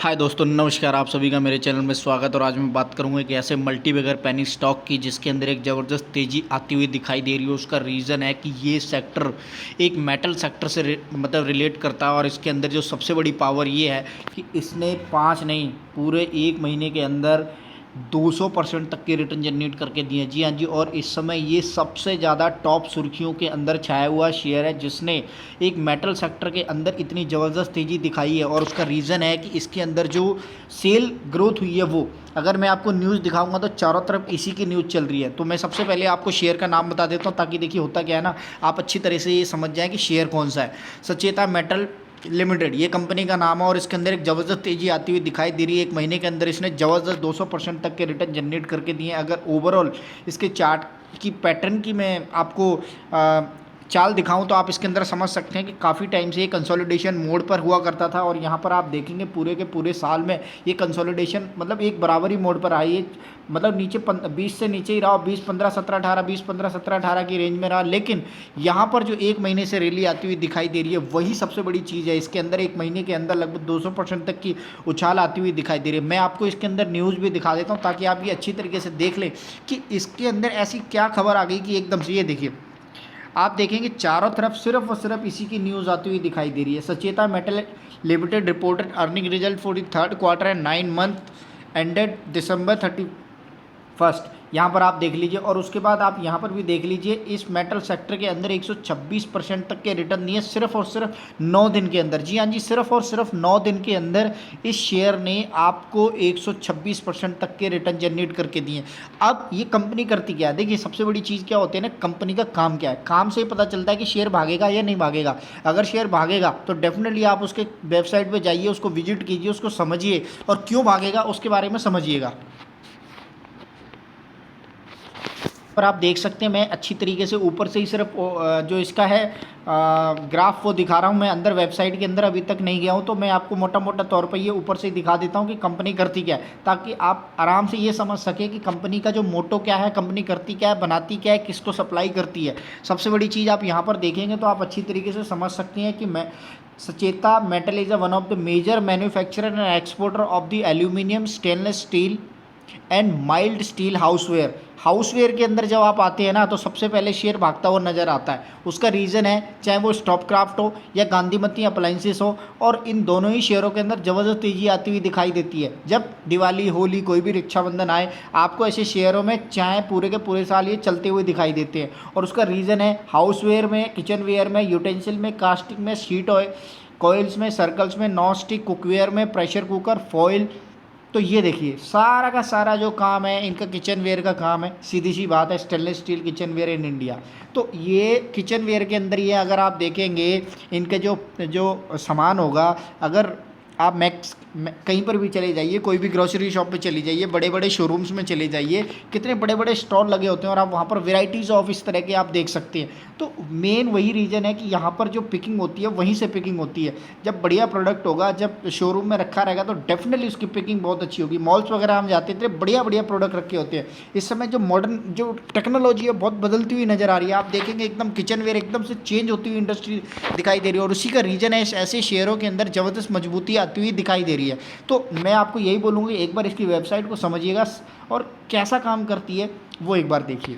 हाय दोस्तों, नमस्कार। आप सभी का मेरे चैनल में स्वागत। और आज मैं बात करूंगा एक ऐसे मल्टीबैगर पेनी स्टॉक की जिसके अंदर एक ज़बरदस्त तेज़ी आती हुई दिखाई दे रही है। उसका रीज़न है कि ये सेक्टर एक मेटल सेक्टर से रिलेट करता है। और इसके अंदर जो सबसे बड़ी पावर ये है कि इसने 5 नहीं पूरे 1 महीने के अंदर 200% तक के रिटर्न जनरेट करके दिए। जी हाँ जी। और इस समय ये सबसे ज़्यादा टॉप सुर्खियों के अंदर छाया हुआ शेयर है जिसने एक मेटल सेक्टर के अंदर इतनी ज़बरदस्त तेज़ी दिखाई है। और उसका रीज़न है कि इसके अंदर जो सेल ग्रोथ हुई है वो, अगर मैं आपको न्यूज़ दिखाऊंगा तो चारों तरफ इसी की न्यूज़ चल रही है। तो मैं सबसे पहले आपको शेयर का नाम बता देता हूँ ताकि देखिए होता क्या है ना, आप अच्छी तरह से ये समझ जाएं कि शेयर कौन सा है। सचेता मेटल लिमिटेड ये कंपनी का नाम है और इसके अंदर एक ज़बरदस्त तेज़ी आती हुई दिखाई दे रही है। 1 महीने के अंदर इसने ज़बरदस्त 200% तक के रिटर्न जनरेट करके दिए। अगर ओवरऑल इसके चार्ट की पैटर्न की मैं आपको चाल दिखाऊं तो आप इसके अंदर समझ सकते हैं कि काफ़ी टाइम से ये कंसोलिडेशन मोड पर हुआ करता था। और यहाँ पर आप देखेंगे पूरे के पूरे साल में ये कंसोलिडेशन मतलब एक बराबरी मोड पर आई है। मतलब नीचे 20 से नीचे ही रहा, 20 15 17 18, 20 15 17 18 की रेंज में रहा। लेकिन यहाँ पर जो 1 महीने से रैली आती हुई दिखाई दे रही है वही सबसे बड़ी चीज़ है। इसके अंदर 1 महीने के अंदर लगभग 200% तक की उछाल आती हुई दिखाई दे रही है। मैं आपको इसके अंदर न्यूज़ भी दिखा देता हूँ ताकि आप ये अच्छी तरीके से देख लें कि इसके अंदर ऐसी क्या खबर आ गई कि एकदम से ये देखिए, आप देखेंगे चारों तरफ सिर्फ और सिर्फ इसी की न्यूज़ आती हुई दिखाई दे रही है। Sacheta metal limited reported earning result for the third quarter and 9 month ended December 31। यहाँ पर आप देख लीजिए। और उसके बाद आप यहाँ पर भी देख लीजिए, इस मेटल सेक्टर के अंदर 126% तक के रिटर्न दिए सिर्फ और सिर्फ 9 दिन के अंदर। जी हाँ जी, सिर्फ और सिर्फ 9 दिन के अंदर इस शेयर ने आपको 126% तक के रिटर्न जनरेट करके दिए। अब ये कंपनी करती क्या है, देखिए सबसे बड़ी चीज़ क्या होती है ना, कंपनी का काम क्या है। काम से ही पता चलता है कि शेयर भागेगा या नहीं भागेगा। अगर शेयर भागेगा तो डेफिनेटली आप उसके वेबसाइट पर जाइए, उसको विजिट कीजिए, उसको समझिए और क्यों भागेगा उसके बारे में समझिएगा। पर आप देख सकते हैं मैं अच्छी तरीके से ऊपर से ही सिर्फ जो इसका है ग्राफ वो दिखा रहा हूँ। मैं अंदर वेबसाइट के अंदर अभी तक नहीं गया हूँ, तो मैं आपको मोटा मोटा तौर पर ये ऊपर से ही दिखा देता हूँ कि कंपनी करती क्या है, ताकि आप आराम से ये समझ सकें कि कंपनी का जो मोटो क्या है, कंपनी करती क्या है, बनाती क्या है, किसको सप्लाई करती है। सबसे बड़ी चीज़ आप यहाँ पर देखेंगे तो आप अच्छी तरीके से समझ सकते हैं कि मैं Sacheta metal is one of the major manufacturer and exporter of the aluminium, stainless steel and mild steel houseware. Houseware के अंदर जब आप आते हैं ना तो सबसे पहले शेयर भागता हुआ नजर आता है। उसका रीज़न है चाहे वो स्टॉप क्राफ्ट हो या गांधीमती अप्लाइंसेस हो, और इन दोनों ही शेयरों के अंदर ज़बरदस्त तेज़ी आती हुई दिखाई देती है। जब दिवाली, होली, कोई भी रक्षाबंधन आए, आपको ऐसे शेयरों में चाहे पूरे के पूरे साल ये चलते हुए दिखाई देते हैं। और उसका रीज़न है हाउसवेयर में, किचन वेयर में, यूटेंसिल में, कास्टिक में, शीट ऑयल कॉइल्स में, सर्कल्स में, नॉन स्टिक कुकवेयर में, प्रेशर कुकर, फॉइल। तो ये देखिए सारा का सारा जो काम है इनका किचन वेयर का काम है। सीधी सी बात है, stainless steel kitchenware in India. तो ये किचन वेयर के अंदर ये अगर आप देखेंगे इनके जो जो सामान होगा, अगर आप कहीं पर भी चले जाइए, कोई भी ग्रोसरी शॉप पे चली जाइए, बड़े बड़े शोरूम्स में चले जाइए, कितने बड़े बड़े स्टॉल लगे होते हैं और आप वहाँ पर वेराइटीज़ ऑफ इस तरह के आप देख सकते हैं। तो मेन वही रीज़न है कि यहाँ पर जो पिकिंग होती है वहीं से पिकिंग होती है। जब बढ़िया प्रोडक्ट होगा, जब शोरूम में रखा रहेगा तो डेफिनेटली उसकी पिकिंग बहुत अच्छी होगी। मॉल्स वगैरह हम जाते थे, बढ़िया बढ़िया प्रोडक्ट रखे होते हैं। इस समय जो मॉडर्न जो टेक्नोलॉजी है बहुत बदलती हुई नज़र आ रही है। आप देखेंगे एकदम किचन वेयर एकदम से चेंज होती हुई इंडस्ट्री दिखाई दे रही है। और उसी का रीज़न है ऐसे शेयरों के अंदर ज़बरदस्त मजबूती आती हुई दिखाई दे रही है। तो मैं आपको यही बोलूँगी, एक बार इसकी वेबसाइट को समझिएगा और कैसा काम करती है वो एक बार देखिए।